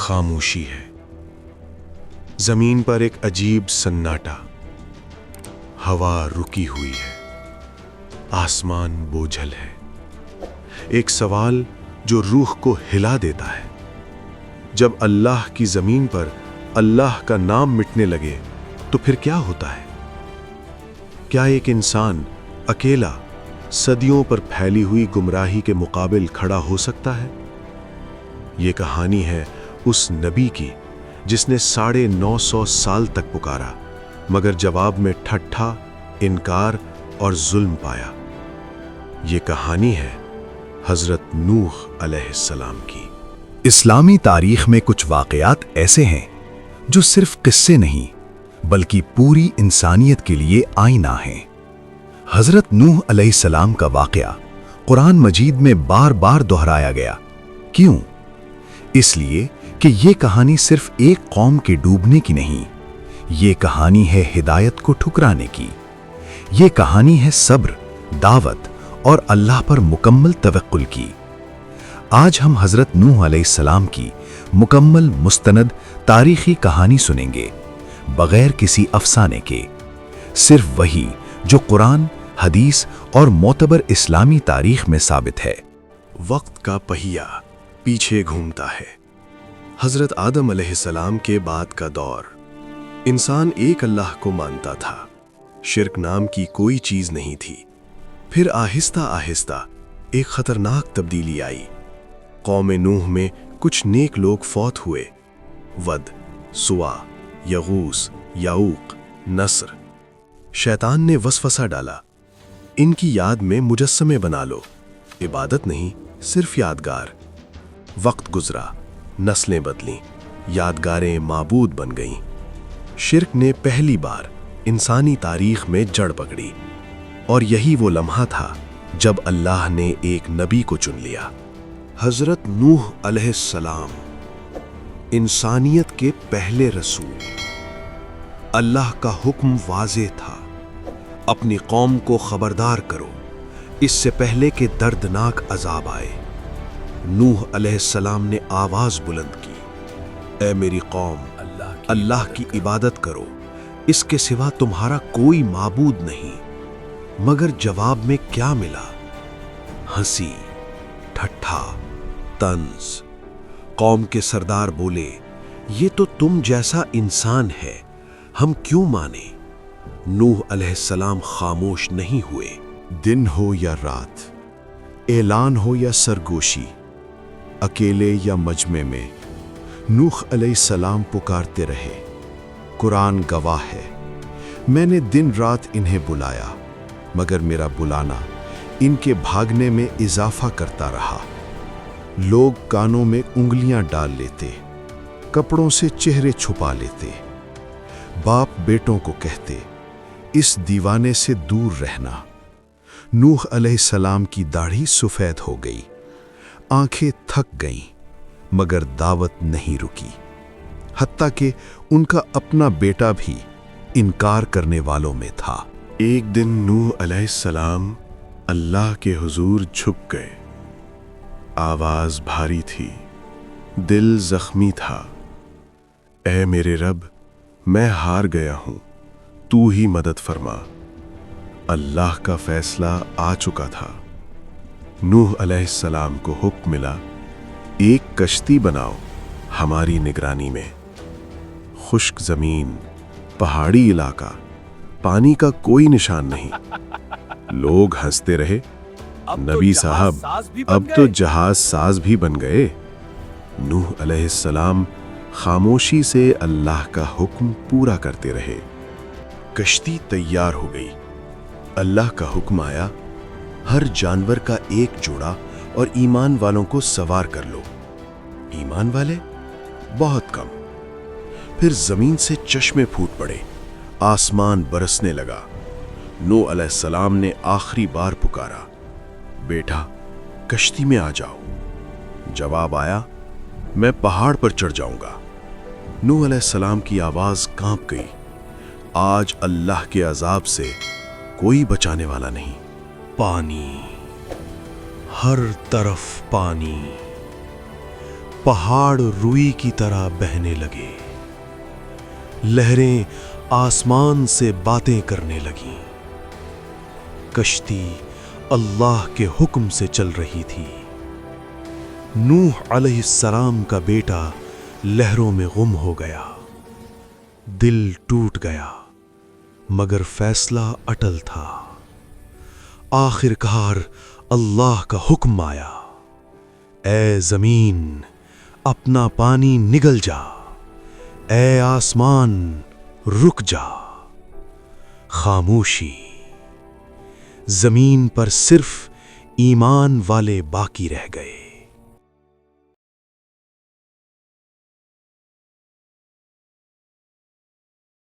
خاموشی ہے۔ زمین پر ایک عجیب سناٹا، ہوا رکی ہوئی ہے، آسمان بوجھل ہے۔ ایک سوال جو روح کو ہلا دیتا ہے، جب اللہ کی زمین پر اللہ کا نام مٹنے لگے تو پھر کیا ہوتا ہے؟ کیا ایک انسان اکیلا صدیوں پر پھیلی ہوئی گمراہی کے مقابل کھڑا ہو سکتا ہے؟ یہ کہانی ہے اس نبی کی جس نے 950 سال تک پکارا مگر جواب میں ٹھٹھا، انکار اور ظلم پایا۔ یہ کہانی ہے حضرت نوح علیہ السلام کی۔ اسلامی تاریخ میں کچھ واقعات ایسے ہیں جو صرف قصے نہیں بلکہ پوری انسانیت کے لیے آئینہ ہیں۔ حضرت نوح علیہ السلام کا واقعہ قرآن مجید میں بار بار دہرایا گیا۔ کیوں؟ اس لیے کہ یہ کہانی صرف ایک قوم کے ڈوبنے کی نہیں، یہ کہانی ہے ہدایت کو ٹھکرانے کی۔ یہ کہانی ہے صبر، دعوت اور اللہ پر مکمل توکل کی۔ آج ہم حضرت نوح علیہ السلام کی مکمل مستند تاریخی کہانی سنیں گے، بغیر کسی افسانے کے، صرف وہی جو قرآن، حدیث اور معتبر اسلامی تاریخ میں ثابت ہے۔ وقت کا پہیہ پیچھے گھومتا ہے۔ حضرت آدم علیہ السلام کے بعد کا دور۔ انسان ایک اللہ کو مانتا تھا، شرک نام کی کوئی چیز نہیں تھی۔ پھر آہستہ آہستہ ایک خطرناک تبدیلی آئی۔ قوم نوح میں کچھ نیک لوگ فوت ہوئے، ود، سوا، یغوث، یعوق، نصر۔ شیطان نے وسوسہ ڈالا، ان کی یاد میں مجسمے بنا لو، عبادت نہیں صرف یادگار۔ وقت گزرا، نسلیں بدلیں، یادگاریں معبود بن گئیں۔ شرک نے پہلی بار انسانی تاریخ میں جڑ پکڑی، اور یہی وہ لمحہ تھا جب اللہ نے ایک نبی کو چن لیا، حضرت نوح علیہ السلام، انسانیت کے پہلے رسول۔ اللہ کا حکم واضح تھا، اپنی قوم کو خبردار کرو اس سے پہلے کہ دردناک عذاب آئے۔ نوح علیہ السلام نے آواز بلند کی، اے میری قوم، اللہ کی عبادت کرو، اس کے سوا تمہارا کوئی معبود نہیں۔ مگر جواب میں کیا ملا؟ ہنسی، ٹھٹھا، طنز۔ قوم کے سردار بولے، یہ تو تم جیسا انسان ہے، ہم کیوں مانیں؟ نوح علیہ السلام خاموش نہیں ہوئے۔ دن ہو یا رات، اعلان ہو یا سرگوشی، اکیلے یا مجمع میں، نوح علیہ السلام پکارتے رہے۔ قرآن گواہ ہے، میں نے دن رات انہیں بلایا، مگر میرا بلانا ان کے بھاگنے میں اضافہ کرتا رہا۔ لوگ کانوں میں انگلیاں ڈال لیتے، کپڑوں سے چہرے چھپا لیتے، باپ بیٹوں کو کہتے، اس دیوانے سے دور رہنا۔ نوح علیہ السلام کی داڑھی سفید ہو گئی، آنکھیں تھک گئیں، مگر دعوت نہیں رکی، حتیٰ کہ ان کا اپنا بیٹا بھی انکار کرنے والوں میں تھا۔ ایک دن نوح علیہ السلام اللہ کے حضور جھک گئے۔ آواز بھاری تھی، دل زخمی تھا۔ اے میرے رب، میں ہار گیا ہوں، تو ہی مدد فرما۔ اللہ کا فیصلہ آ چکا تھا۔ نوح علیہ السلام کو حکم ملا، ایک کشتی بناؤ ہماری نگرانی میں۔ خشک زمین، پہاڑی علاقہ، پانی کا کوئی نشان نہیں۔ لوگ ہنستے رہے، نبی صاحب اب تو جہاز ساز بھی بن گئے۔ نوح علیہ السلام خاموشی سے اللہ کا حکم پورا کرتے رہے۔ کشتی تیار ہو گئی۔ اللہ کا حکم آیا، ہر جانور کا ایک جوڑا اور ایمان والوں کو سوار کر لو۔ ایمان والے بہت کم۔ پھر زمین سے چشمے پھوٹ پڑے، آسمان برسنے لگا۔ نوح علیہ السلام نے آخری بار پکارا، بیٹا کشتی میں آ جاؤ۔ جواب آیا، میں پہاڑ پر چڑھ جاؤں گا۔ نوح علیہ السلام کی آواز کانپ گئی، آج اللہ کے عذاب سے کوئی بچانے والا نہیں۔ پانی، ہر طرف پانی، پہاڑ روئی کی طرح بہنے لگے، لہریں آسمان سے باتیں کرنے لگیں۔ کشتی اللہ کے حکم سے چل رہی تھی۔ نوح علیہ السلام کا بیٹا لہروں میں گم ہو گیا، دل ٹوٹ گیا، مگر فیصلہ اٹل تھا۔ آخر کار اللہ کا حکم آیا، اے زمین اپنا پانی نگل جا، اے آسمان رک جا۔ خاموشی، زمین پر صرف ایمان والے باقی رہ گئے۔